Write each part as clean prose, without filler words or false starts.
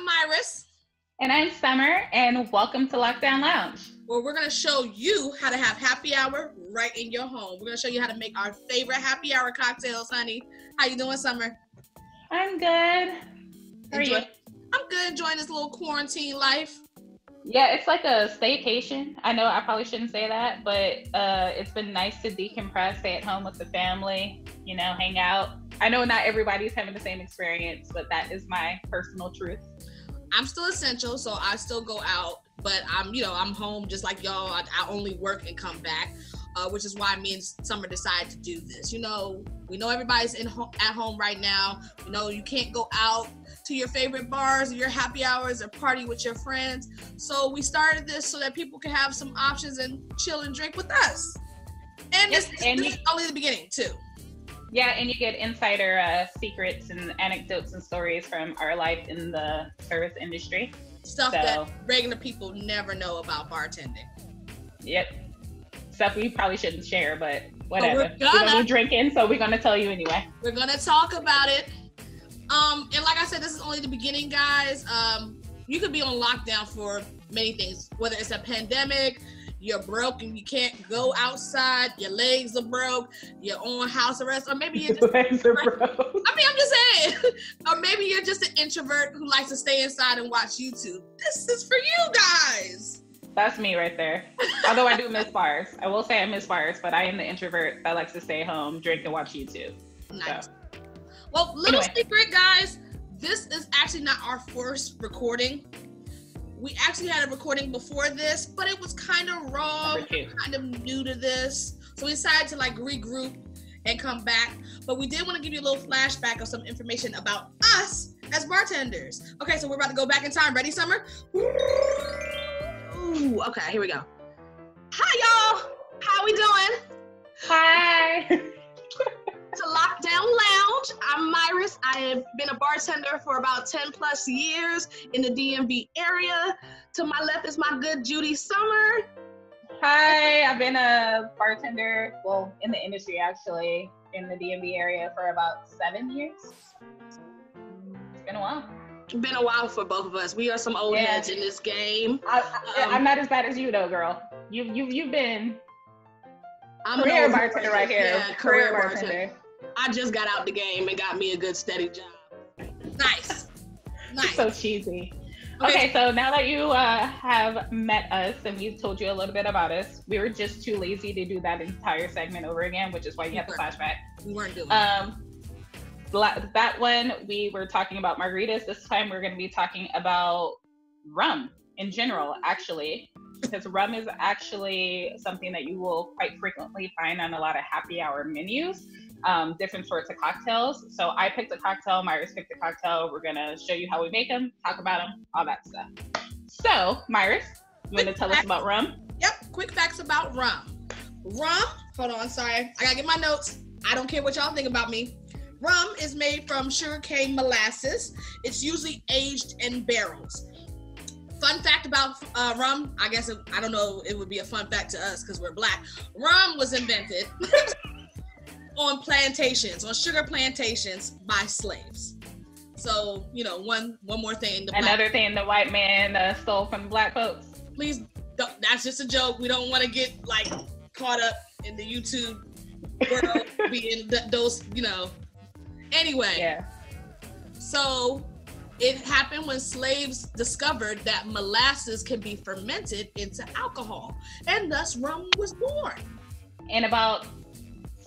Iris. And I'm Summer, and welcome to Lockdown Lounge. Where we're going to show you how to have happy hour right in your home. We're going to show you how to make our favorite happy hour cocktails, honey. How you doing, Summer? I'm good. How are you? I'm good, enjoying this little quarantine life. Yeah, it's like a staycation. I know I probably shouldn't say that, but it's been nice to decompress, stay at home with the family, hang out. I know not everybody's having the same experience, but that is my personal truth. I'm still essential, so I still go out, but I'm home just like y'all. I only work and come back, which is why me and Summer decided to do this. We know everybody's at home right now. You can't go out to your favorite bars or your happy hours or party with your friends. So we started this so that people can have some options and chill and drink with us. And this is only the beginning too. Yeah, and you get insider secrets and anecdotes and stories from our life in the service industry. Stuff that regular people never know about bartending. Yep. Stuff we probably shouldn't share, but whatever. We're gonna be drinking, so we're gonna tell you anyway. We're gonna talk about it. And like I said, this is only the beginning, guys. You could be on lockdown for many things, whether it's a pandemic, you're broke and you can't go outside, your legs are broke, you're on house arrest, or maybe you're just legs are broke. I'm just saying. Or maybe you're just an introvert who likes to stay inside and watch YouTube. This is for you guys. That's me right there. Although I do miss bars. I will say I miss bars, but I am the introvert that likes to stay home, drink, and watch YouTube. Nice. So. Well, little secret, guys, this is actually not our first recording. We actually had a recording before this, but it was kind of raw, kind of new to this. So we decided to regroup and come back. But we did want to give you a little flashback of some information about us as bartenders. Okay, so we're about to go back in time. Ready, Summer? Ooh, okay, here we go. Hi, y'all. How we doing? Hi. To Lockdown Lounge. I'm Iris. I have been a bartender for about 10 plus years in the DMV area. To my left is my good Judy Summer. Hi, I've been a bartender, in the industry actually, in the DMV area for about 7 years. It's been a while. Been a while for both of us. We are some old heads in this game. I'm not as bad as you though, girl. You've been I'm career bartender right here. Yeah, career bartender. I just got out the game and got me a good steady job. Nice. So cheesy. Okay, so now that you have met us and we've told you a little bit about us, we were just too lazy to do that entire segment over again, which is why you have the flashback. We weren't doing that one, we were talking about margaritas. This time we're going to be talking about rum in general, actually, because rum is actually something that you will quite frequently find on a lot of happy hour menus, different sorts of cocktails. So I picked a cocktail, Myris picked a cocktail. We're going to show you how we make them, talk about them, all that stuff. So, Myris, you want to tell us about rum? Yep, quick facts about rum. Rum, hold on, sorry. I got to get my notes. I don't care what y'all think about me. Rum is made from sugarcane molasses. It's usually aged in barrels. Fun fact about rum, I guess, I don't know, it would be a fun fact to us because we're black. Rum was invented on plantations, on sugar plantations by slaves. So, one more thing. Another thing the white man stole from the black folks. Please, that's just a joke. We don't want to get caught up in the YouTube world being those, Anyway. Yeah. So it happened when slaves discovered that molasses can be fermented into alcohol, and thus rum was born. In about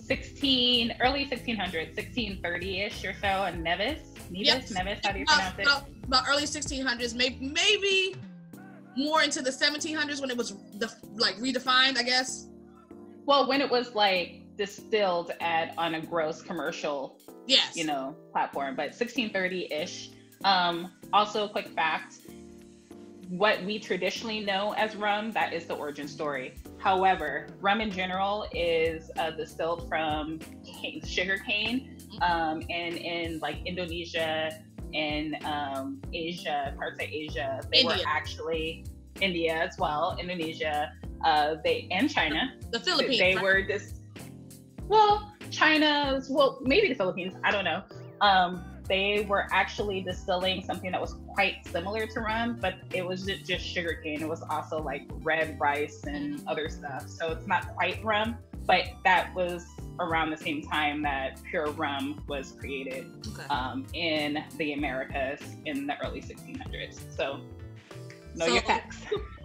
early 1600s, 1630-ish or so, in Nevis, how do you pronounce it? About early 1600s, maybe more into the 1700s when it was redefined, I guess. Well, when it was distilled on a gross commercial, platform, but 1630-ish. Also, a quick fact, what we traditionally know as rum, that is the origin story. However, rum in general is distilled from sugar cane, and in Indonesia and Asia, parts of Asia, were actually India as well, Indonesia, and China. The Philippines. They were China's, maybe the Philippines, I don't know. they were actually distilling something that was quite similar to rum, but it was just sugarcane. It was also like red rice and other stuff. So it's not quite rum, but that was around the same time that pure rum was created in the Americas in the early 1600s. So your facts.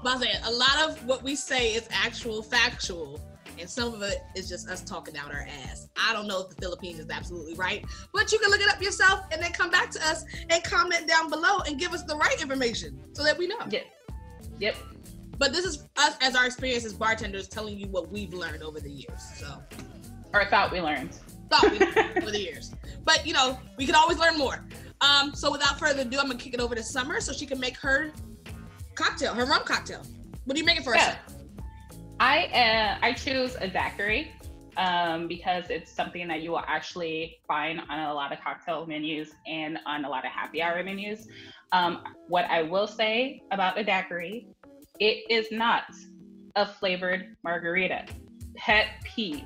A lot of what we say is actual factual, and some of it is just us talking out our ass. I don't know if the Philippines is absolutely right, but you can look it up yourself and then come back to us and comment down below and give us the right information so that we know. Yep. But this is us as our experience as bartenders telling you what we've learned over the years. Or thought we learned. Over the years. But, we can always learn more. So without further ado, I'm going to kick it over to Summer so she can make her cocktail, her rum cocktail. What are you making for us? I chose a daiquiri because it's something that you will actually find on a lot of cocktail menus and on a lot of happy hour menus. What I will say about a daiquiri, it is not a flavored margarita. Pet peeve.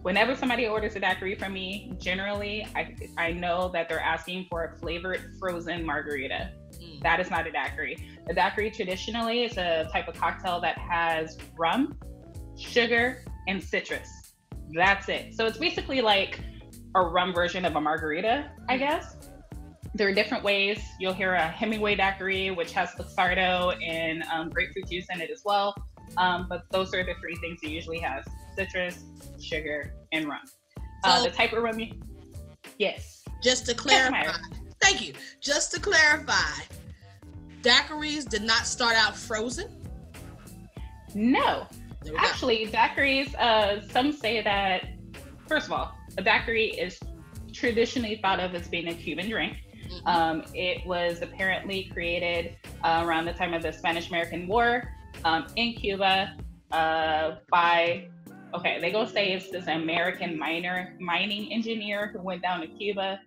Whenever somebody orders a daiquiri from me, generally, I know that they're asking for a flavored frozen margarita. That is not a daiquiri. A daiquiri traditionally is a type of cocktail that has rum, sugar, and citrus. That's it. So it's basically like a rum version of a margarita, I guess. There are different ways. You'll hear a Hemingway daiquiri, which has Luxardo and grapefruit juice in it as well. But those are the three things it usually has: citrus, sugar, and rum. The type of rum yes. Just to clarify, thank you. Just to clarify, daiquiris did not start out frozen? No. Actually, daiquiris, some say that, first of all, a daiquiri is traditionally thought of as being a Cuban drink. It was apparently created around the time of the Spanish-American War in Cuba by, they go say it's this American mining engineer who went down to Cuba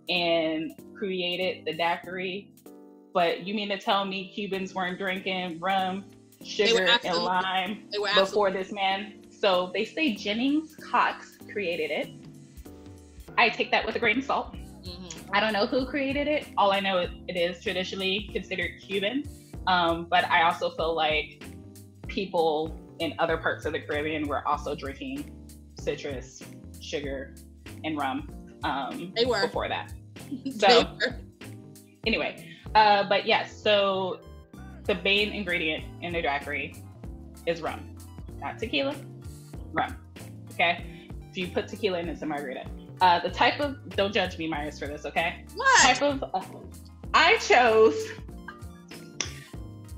and created the daiquiri. But you mean to tell me Cubans weren't drinking rum, sugar, and lime before this man? So they say Jennings Cox created it. I take that with a grain of salt. I don't know who created it. All I know it is traditionally considered Cuban. But I also feel like people in other parts of the Caribbean were also drinking citrus, sugar, and rum before that. So anyway, but yes, so the main ingredient in the daiquiri is rum, not tequila, rum. Okay, so you put tequila in, it's a margarita. The type of, don't judge me, Myers, for this, okay? What? Type of, I chose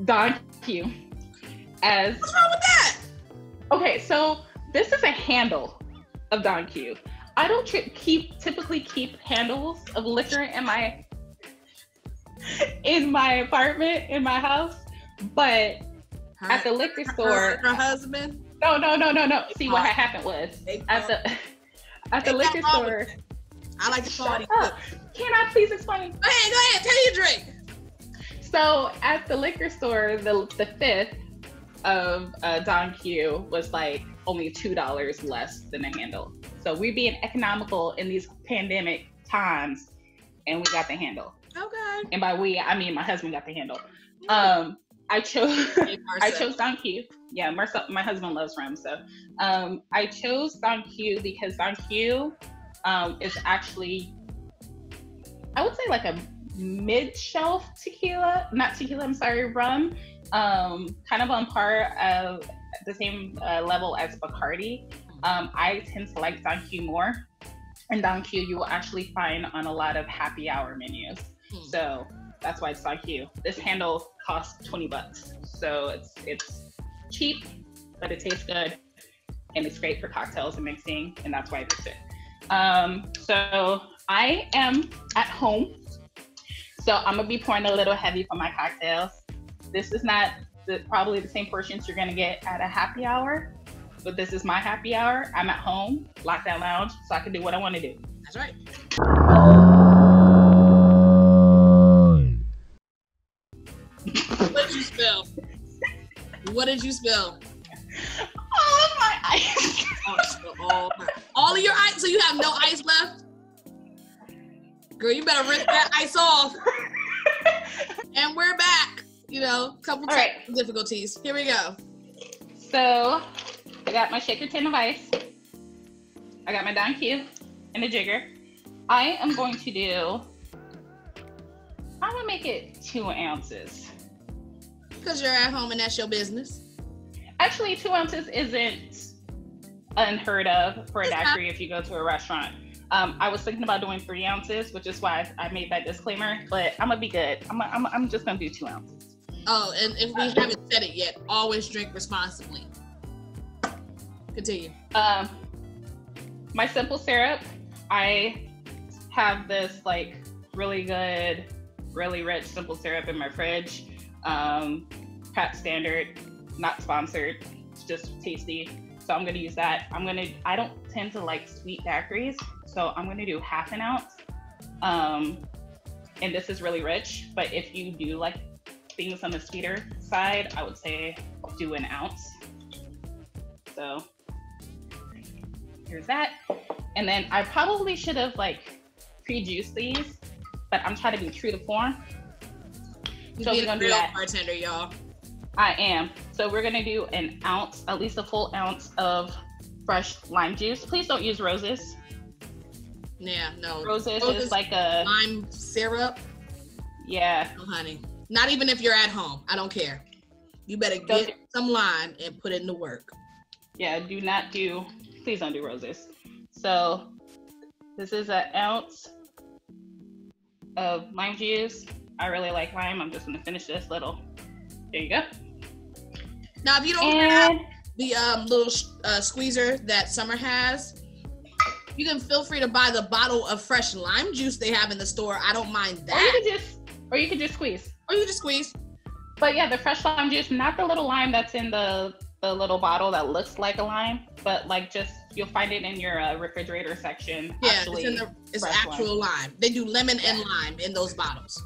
Don Q as. What's wrong with that? Okay, so this is a handle of Don Q. I don't typically keep handles of liquor in my apartment, in my house, but at the liquor store. Her husband? No. See, what happened was at the liquor store. I like to call it. Can I please explain? Go ahead, tell your drink. So at the liquor store, the fifth of Don Q was like only $2 less than a handle. So we're being economical in these pandemic times, and we got the handle. Okay. And by we, I mean my husband got the handle. I chose Don Q. Yeah, my husband loves rum, so I chose Don Q because Don Q is actually, I would say, like a mid-shelf rum, kind of on par of the same level as Bacardi. I tend to like Don Q more, and Don Q you will actually find on a lot of happy hour menus. So that's why it's Don Q. This handle costs $20, so it's cheap, but it tastes good, and it's great for cocktails and mixing, and that's why I picked it. So I am at home, so I'm gonna be pouring a little heavy for my cocktails. This is not probably the same portions you're gonna get at a happy hour, but this is my happy hour. I'm at home, lockdown lounge, so I can do what I want to do. That's right. What did you spill? What did you spill? All of my ice. All of your ice? So you have no ice left? Girl, you better rinse that ice off. And we're back. You know, couple technical difficulties. Here we go. So, I got my shaker tin of ice. I got my Don Q and a jigger. I am going to do, I'm gonna make it 2 ounces. Because you're at home and that's your business. Actually, 2 ounces isn't unheard of for a daiquiri if you go to a restaurant. I was thinking about doing 3 ounces, which is why I made that disclaimer, but I'm gonna be good. I'm just gonna do 2 ounces. Oh, and if we haven't said it yet, always drink responsibly. Continue. My simple syrup, I have this like really good, really rich simple syrup in my fridge. Pat Standard, not sponsored, it's just tasty. So I'm gonna use that. I don't tend to like sweet daiquiris, so I'm gonna do 1/2 ounce. And this is really rich, but if you do like things on the sweeter side, I would say do 1 ounce. So here's that. And then I probably should have like pre-juiced these, but I'm trying to be true to form. So we're gonna do that. Bartender, y'all. I am. So we're gonna do 1 ounce, at least a full ounce of fresh lime juice. Please don't use roses. Yeah, no. Roses is like a lime syrup. Yeah. No, honey. Not even if you're at home. I don't care. You better get some lime and put it into work. Yeah, please don't do roses. So this is 1 ounce of lime juice. I really like lime. I'm just gonna finish this little. There you go. Now, if you don't have the little squeezer that Summer has, you can feel free to buy the bottle of fresh lime juice they have in the store. I don't mind that. Or you could just squeeze. But yeah, the fresh lime juice, not the little lime that's in the little bottle that looks like a lime, but like just, you'll find it in your refrigerator section. Yeah, it's actual lime. They do lemon and lime in those bottles.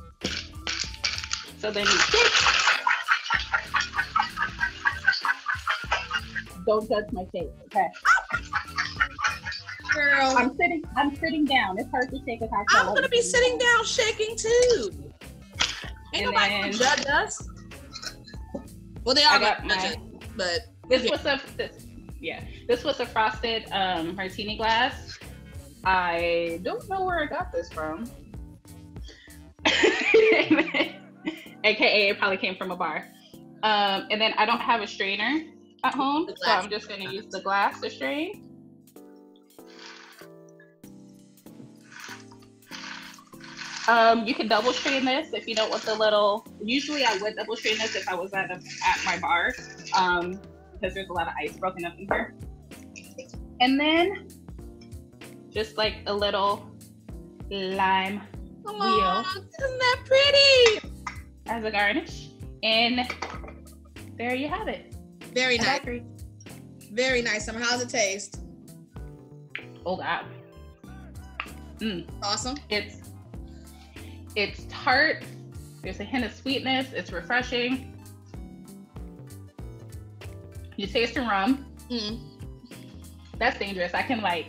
So then you don't judge my shape, okay? Girl, I'm sitting down. It's hard to shake a cocktail. I'm gonna be sitting down shaking too. Ain't nobody gonna judge us. Well, they are gonna judge us, but this was a frosted martini glass. I don't know where I got this from. AKA it probably came from a bar. And then I don't have a strainer at home, so I'm just gonna use the glass to strain. You can double strain this if you don't want the little, usually I would double strain this if I was at my bar, because there's a lot of ice broken up in here. And then just like a little lime wheel. Isn't that pretty? As a garnish. And there you have it. Very nice. Very nice. How's it taste? Oh God. Awesome. It's tart. There's a hint of sweetness. It's refreshing. You taste the rum. That's dangerous. I can like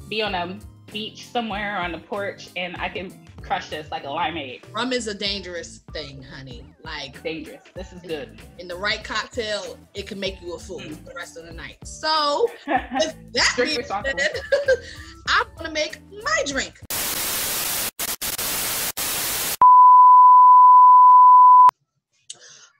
be on a beach somewhere on the porch and I can crush this like a limeade. Rum is a dangerous thing, honey. Like dangerous. This is good. In the right cocktail, it can make you a fool the rest of the night. So with that being said, I'm gonna make my drink.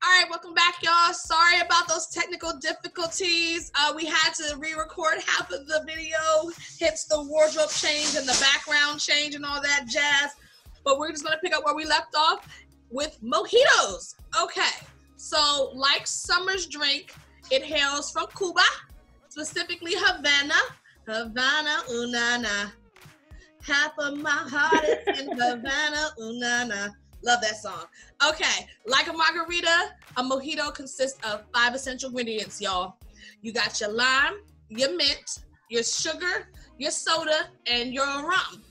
All right, welcome back, y'all. Sorry about those technical difficulties. We had to re-record half of the video, hence the wardrobe change and the background change and all that jazz. But we're just gonna pick up where we left off with mojitos. Okay, so like Summer's drink, it hails from Cuba, specifically Havana. Havana, ooh, na, na. Half of my heart is in Havana, ooh, na, na. Love that song. Okay, like a margarita, a mojito consists of 5 essential ingredients, y'all. You got your lime, your mint, your sugar, your soda, and your rum.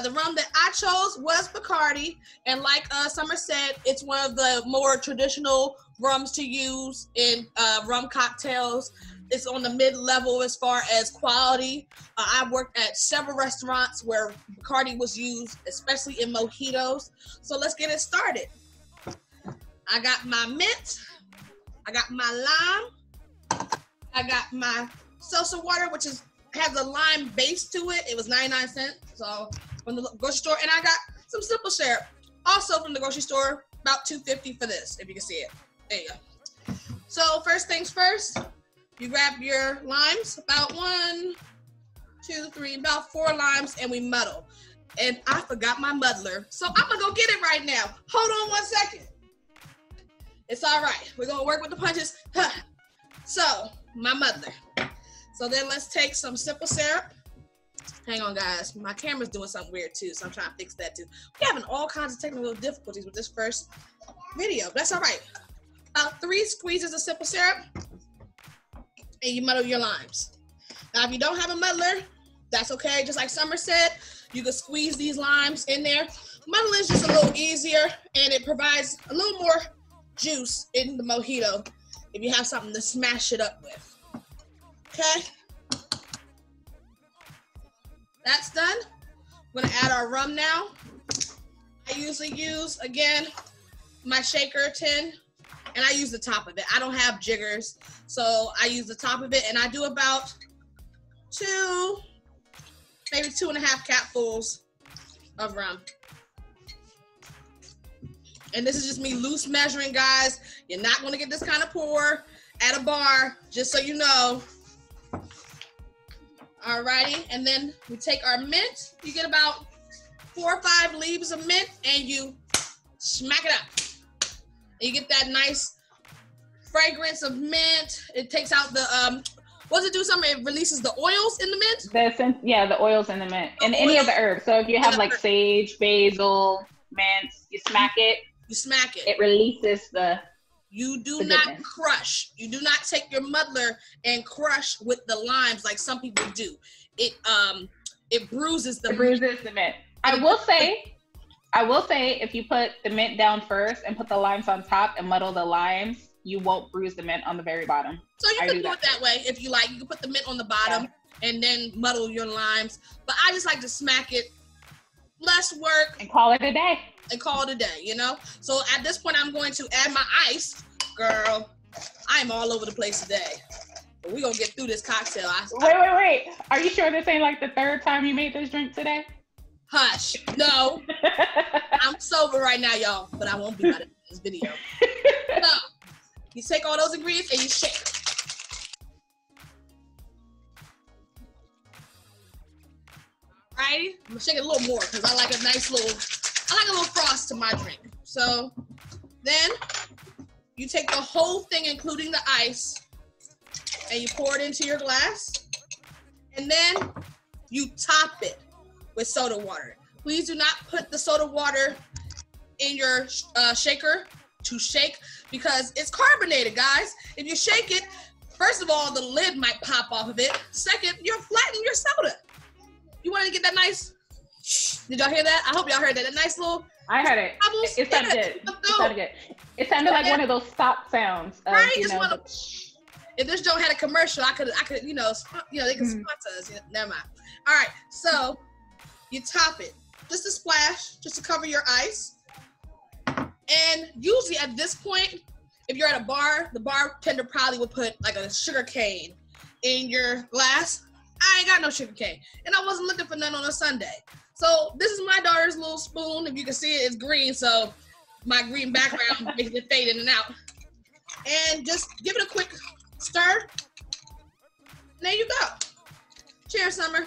The rum that I chose was Bacardi, and like Summer said, it's one of the more traditional rums to use in rum cocktails. It's on the mid-level as far as quality. I've worked at several restaurants where Bacardi was used, especially in mojitos. So let's get it started. I got my mint. I got my lime. I got my seltzer water, which has a lime base to it. It was 99 cents, so from the grocery store. And I got some simple syrup, also from the grocery store, about $2.50 for this, if you can see it. There you go. So first things first, you grab your limes, about 1, 2, 3, about 4 limes, and we muddle. And I forgot my muddler, so I'm gonna go get it right now. Hold on 1 second. It's all right. We're gonna work with the punches. So, my muddler. So then let's take some simple syrup. Hang on, guys. My camera's doing something weird too, so I'm trying to fix that too. We're having all kinds of technical difficulties with this first video, but that's all right. About 3 squeezes of simple syrup, and you muddle your limes. Now, if you don't have a muddler, that's okay. Just like Summer said, you can squeeze these limes in there. Muddling is just a little easier, and it provides a little more juice in the mojito if you have something to smash it up with. Okay? That's done. We're gonna add our rum now. I usually use, again, my shaker tin, and I use the top of it. I don't have jiggers, so I use the top of it, and I do about 2, maybe 2.5 capfuls of rum. And this is just me loose measuring, guys. You're not gonna get this kind of pour at a bar, just so you know. Alrighty, and then we take our mint. You get about 4 or 5 leaves of mint, and you smack it up. And you get that nice fragrance of mint. It takes out the, what does it do? Something, it releases the oils in the mint? The oils in the mint. And any of the herbs. So if you have like sage, basil, mint, you smack it. You smack it. It releases the You do not crush. You do not take your muddler and crush with the limes like some people do. It bruises the mint. I will say if you put the mint down first and put the limes on top and muddle the limes, you won't bruise the mint on the very bottom. So you can do it that way if you like. You can put the mint on the bottom and then muddle your limes. But I just like to smack it. Less work. And call it a day. You know? So at this point, I'm going to add my ice. Girl, I'm all over the place today. But we're going to get through this cocktail. Wait. Are you sure this ain't like the 3rd time you made this drink today? Hush. No. I'm sober right now, y'all. But I won't be by the end of this video. So, you take all those ingredients and you shake. Alrighty, I'm gonna shake it a little more because I like a little frost to my drink. So then you take the whole thing, including the ice, and you pour it into your glass. And then you top it with soda water. Please do not put the soda water in your shaker to shake because it's carbonated, guys. If you shake it, first of all, the lid might pop off of it. Second, you're flattening your soda. You want to get that nice? Did y'all hear that? I hope y'all heard that. That nice little. I heard it. It sounded good. It sounded like one of those stop sounds. Right. If this joint had a commercial, I could, they can sponsor us. Never mind. All right. So you top it, just a splash, just to cover your ice. And usually at this point, if you're at a bar, the bartender probably would put like a sugar cane in your glass. I ain't got no sugar cane, and I wasn't looking for none on a Sunday. So this is my daughter's little spoon. If you can see it, it's green, so my green background makes it fade in and out. And just give it a quick stir. And there you go. Cheers, Summer.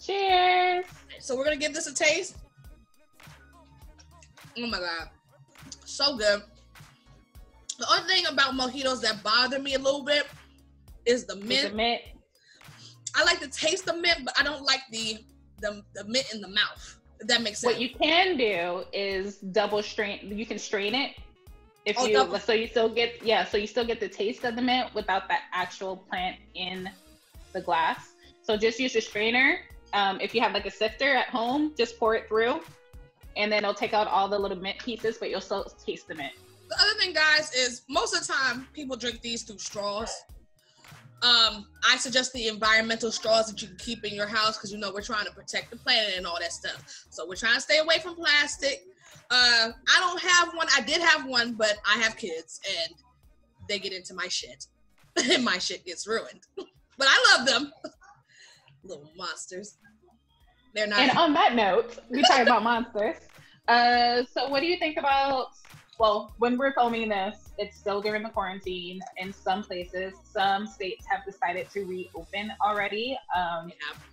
Cheers. So we're gonna give this a taste. Oh my God, so good. The only thing about mojitos that bother me a little bit is the mint. I like to taste the mint, but I don't like the mint in the mouth, if that makes sense. What you can do is double strain. You can strain it so you still get the taste of the mint without that actual plant in the glass. So just use your strainer. If you have like a sifter at home, just pour it through, and then it'll take out all the little mint pieces, but you'll still taste the mint. The other thing, guys, is most of the time people drink these through straws. I suggest the environmental straws that you can keep in your house because, you know, we're trying to protect the planet and all that stuff. So we're trying to stay away from plastic. I don't have one. I did have one, but I have kids and they get into my shit and my shit gets ruined. But I love them. Little monsters. They're not. And on that note, we talk about monsters. So what do you think about, well, when we're filming this, it's still during the quarantine in some places. Some states have decided to reopen already.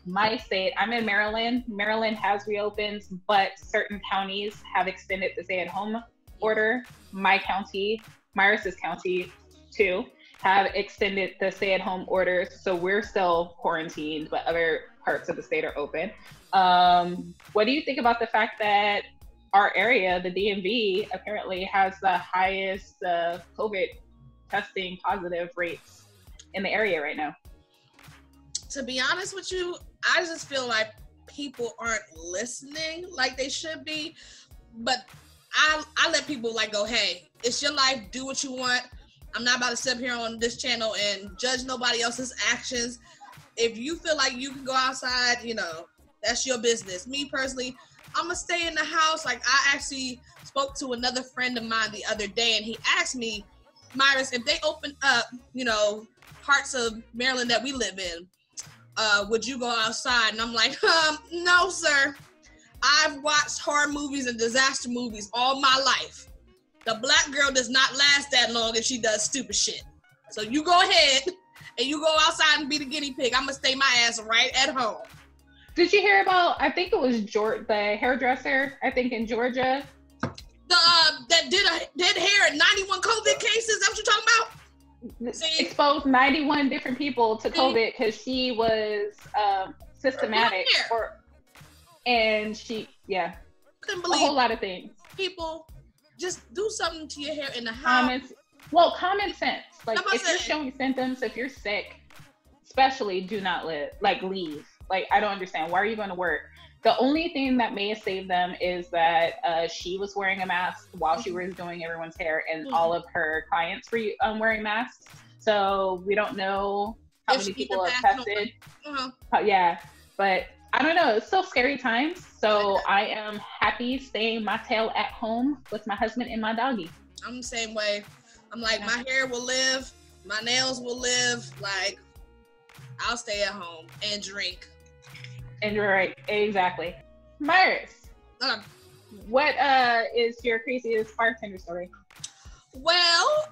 My state, I'm in Maryland. Maryland has reopened, but certain counties have extended the stay-at-home order. My county, Myris's county too, have extended the stay-at-home orders. So we're still quarantined, but other parts of the state are open. What do you think about the fact that our area, the DMV, apparently has the highest COVID testing positive rates in the area right now? To be honest with you, I just feel like people aren't listening like they should be. But I let people like go, hey, it's your life, do what you want. I'm not about to sit here on this channel and judge nobody else's actions. If you feel like you can go outside, you know, that's your business. Me personally, I'm gonna stay in the house. Like, I actually spoke to another friend of mine the other day, and he asked me, Myris, if they open up, you know, parts of Maryland that we live in, would you go outside? And I'm like, no, sir. I've watched horror movies and disaster movies all my life. The black girl does not last that long if she does stupid shit. So you go ahead and you go outside and be the guinea pig. I'm gonna stay my ass right at home. Did you hear about, I think it was the hairdresser, I think in Georgia? That did hair at 91 COVID cases, that's what you're talking about? See? Exposed 91 different people to COVID because she was systematic. And she, couldn't believe a whole lot of things. People, just do something to your hair in the house. Common sense. Like, if you're showing symptoms, if you're sick, especially do not leave. Like, I don't understand. Why are you going to work? The only thing that may have saved them is that she was wearing a mask while she was doing everyone's hair, and all of her clients were wearing masks. So we don't know how many people have tested. But I don't know. It's still scary times. So I am happy staying my tail at home with my husband and my doggy. I'm the same way. I'm like, my hair will live. My nails will live. Like, I'll stay at home and drink. And you're right, exactly. Myris, what is your craziest bartender story? Well,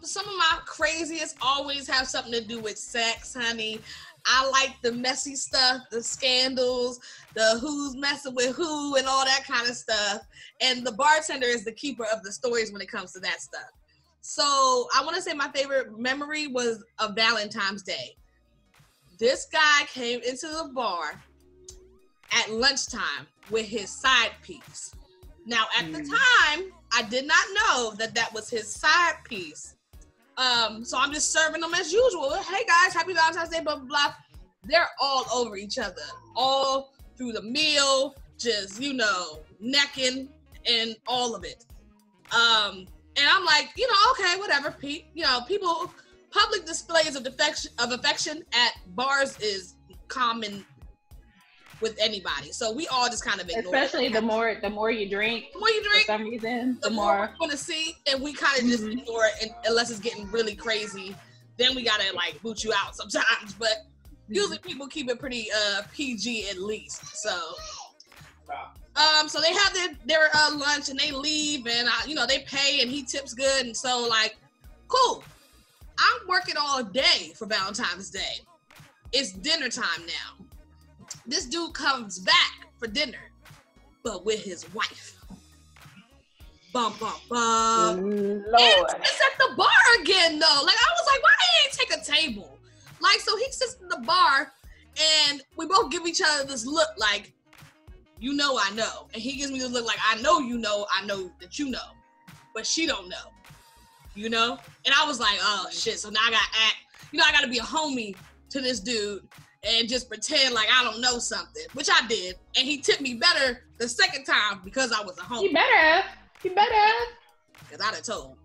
some of my craziest always have something to do with sex, honey. I like the messy stuff, the scandals, the who's messing with who and all that kind of stuff. And the bartender is the keeper of the stories when it comes to that stuff. So I want to say my favorite memory was a Valentine's Day. This guy came into the bar at lunchtime with his side piece. Now, at the time, I did not know that was his side piece. So I'm just serving them as usual. Hey guys, happy Valentine's Day, blah, blah, blah. They're all over each other, all through the meal, just, you know, necking and all of it. And I'm like, you know, okay, whatever. You know, people, public displays of affection at bars is common with anybody. So we all just kind of ignore Especially it. the more you drink, for some reason, the more we're going to see, and we kind of just ignore it unless it's getting really crazy. Then we got to like boot you out sometimes. But usually people keep it pretty PG at least. So so they have their lunch and they leave, and you know, they pay and he tips good, and so like, cool. I'm working all day for Valentine's Day. It's dinner time now. This dude comes back for dinner, but with his wife. Bum, bum, bum. Lord. It's at the bar again, though. Like, I was like, why he ain't take a table? Like, so he sits in the bar, and we both give each other this look like, you know I know. And he gives me this look like, I know you know, I know that you know. But she don't know. You know? And I was like, oh, shit. So now I gotta act, you know, I gotta be a homie to this dude and just pretend like I don't know something, which I did. And he tipped me better the second time because I was a homie. You better. Because I'd have told.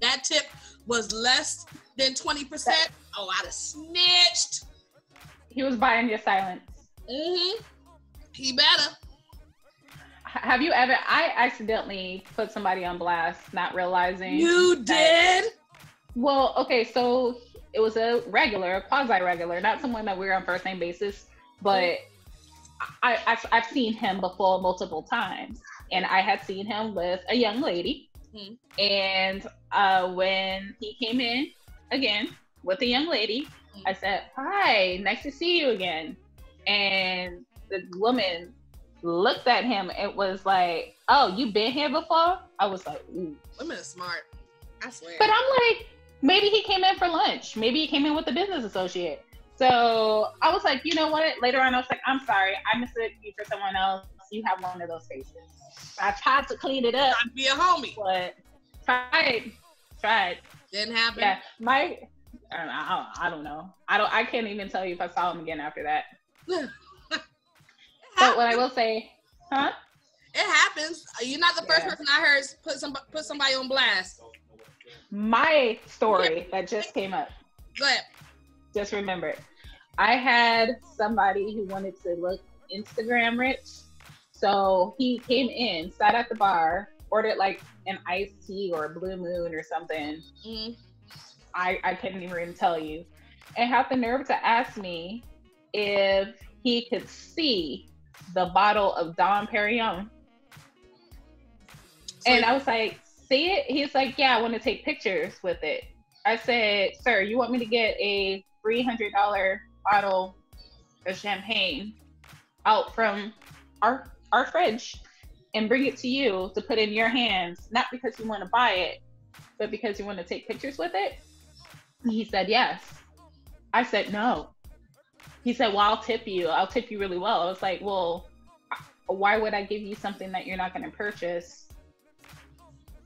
That tip was less than 20%. Oh, I'd have snitched. He was buying your silence. Mm-hmm. He better. Have you ever? I accidentally put somebody on blast, not realizing. You did? Well, okay, so it was a quasi-regular, not someone that we're on first name basis, but I've seen him before multiple times, and I had seen him with a young lady, and when he came in again with a young lady, I said, "Hi, nice to see you again," and the woman looked at him. It was like, "Oh, you been here before?" I was like, "Ooh." Women are smart, I swear. But I'm like, maybe he came in for lunch. Maybe he came in with a business associate. So I was like, you know what? Later on, I was like, I'm sorry, I mistook you for someone else. You have one of those faces. I tried to clean it up. I'd be a homie. But tried. Didn't happen. Yeah, I don't know. I can't even tell you if I saw him again after that. But what I will say, it happens. You're not the first person I heard put somebody on blast. My story that just came up. Go ahead. Just remember, I had somebody who wanted to look Instagram rich. So he came in, sat at the bar, ordered like an iced tea or a Blue Moon or something. I couldn't even tell you. And had the nerve to ask me if he could see the bottle of Dom Perignon. And I was like, see it? He's like, yeah, I want to take pictures with it. I said, sir, you want me to get a $300 bottle of champagne out from our fridge and bring it to you to put in your hands, not because you want to buy it, but because you want to take pictures with it? And he said, yes. I said, no. He said, well, I'll tip you really well. I was like, well, why would I give you something that you're not going to purchase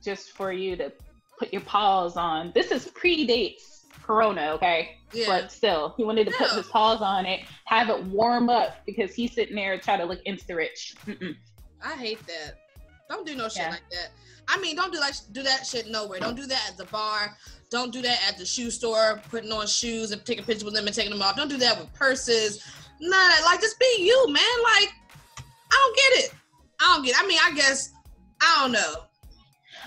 just for you to put your paws on? This is predates Corona, okay? Yeah. But still, he wanted to put his paws on it, have it warm up because he's sitting there trying to look insta-rich. I hate that. Don't do no shit like that. I mean, don't do that shit nowhere. Don't do that at the bar. Don't do that at the shoe store, putting on shoes and taking pictures with them and taking them off. Don't do that with purses. None of that. Like, just be you, man. Like, I don't get it. I mean, I guess, I don't know.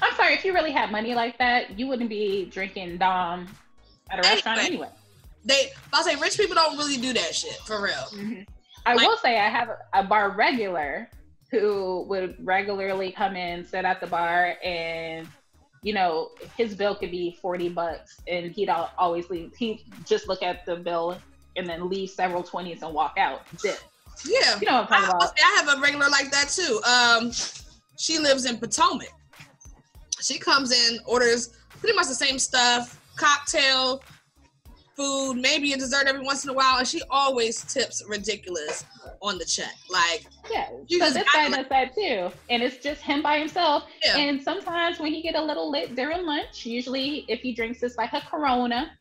I'm sorry, if you really had money like that, you wouldn't be drinking Dom at a restaurant anyway. I'll say rich people don't really do that shit, for real. I will say I have a bar regular who would regularly come in, sit at the bar, and you know, his bill could be $40 and he'd always leave. He'd just look at the bill and then leave several 20s and walk out. Dip. Yeah. You know what I'm talking about. I have a regular like that too. She lives in Potomac. She comes in, orders pretty much the same stuff, cocktail, food, maybe a dessert every once in a while, and she always tips ridiculous on the check. Like, so this guy does that too, and it's just him by himself. Yeah. And sometimes when he get a little lit during lunch, usually if he drinks this like a Corona,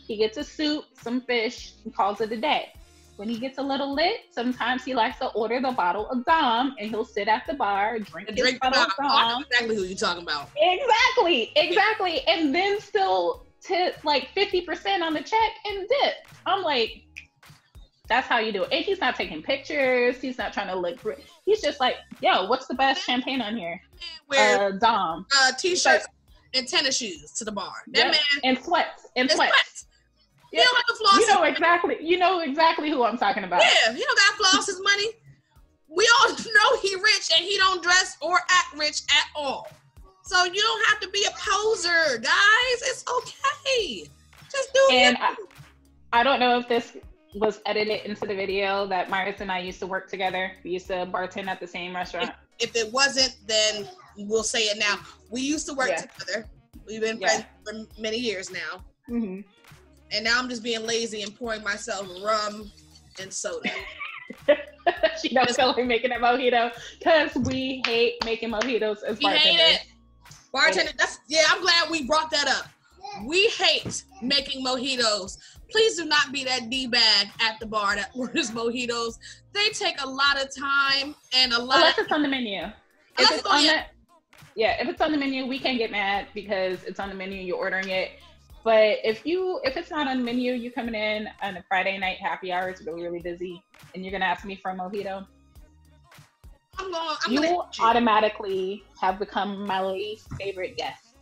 he gets a soup, some fish, and calls it a day. When he gets a little lit, sometimes he likes to order the bottle of Dom, and he'll sit at the bar, drink bottle of Dom. I know exactly who you're talking about. Exactly. And then still tip like 50% on the check and dip. I'm like, that's how you do it. And he's not taking pictures. He's not trying to look great. He's just like, yo, what's the best champagne on here? Wear Dom. T-shirts and tennis shoes to the bar. That man. And sweats. He don't have to floss. You know exactly who I'm talking about. Yeah, he don't got to floss his money. We all know he rich and he don't dress or act rich at all. So you don't have to be a poser, guys. It's okay. Just do it. And I don't know if this was edited into the video that Myris and I used to work together. We used to bartend at the same restaurant. If it wasn't, then we'll say it now. We used to work together. We've been friends for many years now. Mm-hmm. And now I'm just being lazy and pouring myself rum and soda. She don't feel like making a mojito because we hate making mojitos as bartenders. We hate it. Bartender, I'm glad we brought that up. We hate making mojitos. Please do not be that D-bag at the bar that orders mojitos. They take a lot of time and unless it's on the menu. If it's on the menu, we can't get mad because it's on the menu, you're ordering it. But if it's not on the menu, you coming in on a Friday night happy hour, it's really, really busy, and you're gonna ask me for a mojito, you automatically have become my least favorite guest.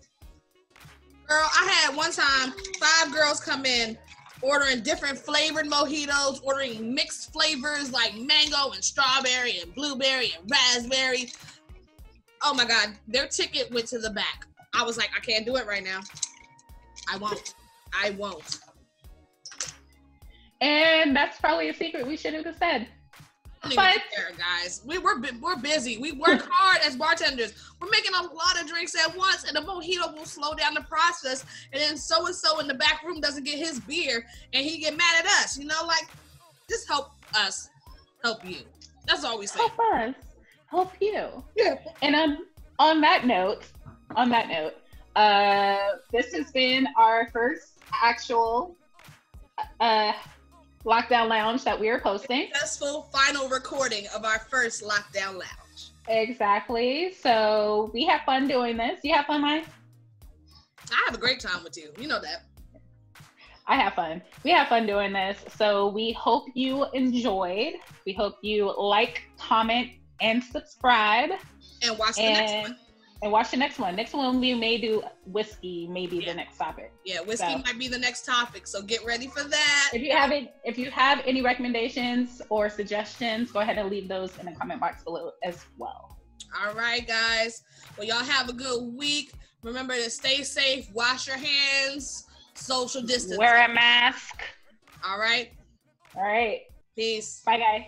Girl, I had one time 5 girls come in ordering different flavored mojitos, ordering mixed flavors like mango and strawberry and blueberry and raspberry. Oh my God, their ticket went to the back. I was like, I can't do it right now. I won't. And that's probably a secret we should have said. But guys, we're busy. We work hard as bartenders. We're making a lot of drinks at once, and the mojito will slow down the process. And then so and so in the back room doesn't get his beer, and he get mad at us. You know, like, just help us, help you. That's all we say. Help us, help you. Yeah. And on that note, this has been our first actual Lockdown Lounge that we are posting. Successful final recording of our first Lockdown Lounge. Exactly. So we have fun doing this. You have fun, Mike? I have a great time with you. You know that. I have fun. We have fun doing this. So we hope you enjoyed. We hope you like, comment, and subscribe. And watch the next one. And watch the next one. Next one we may do whiskey, maybe the next topic. Yeah, whiskey might be the next topic. So get ready for that. If you have any recommendations or suggestions, go ahead and leave those in the comment box below as well. All right, guys. Well, y'all have a good week. Remember to stay safe, wash your hands, social distance. Wear a mask. All right. All right. Peace. Bye, guys.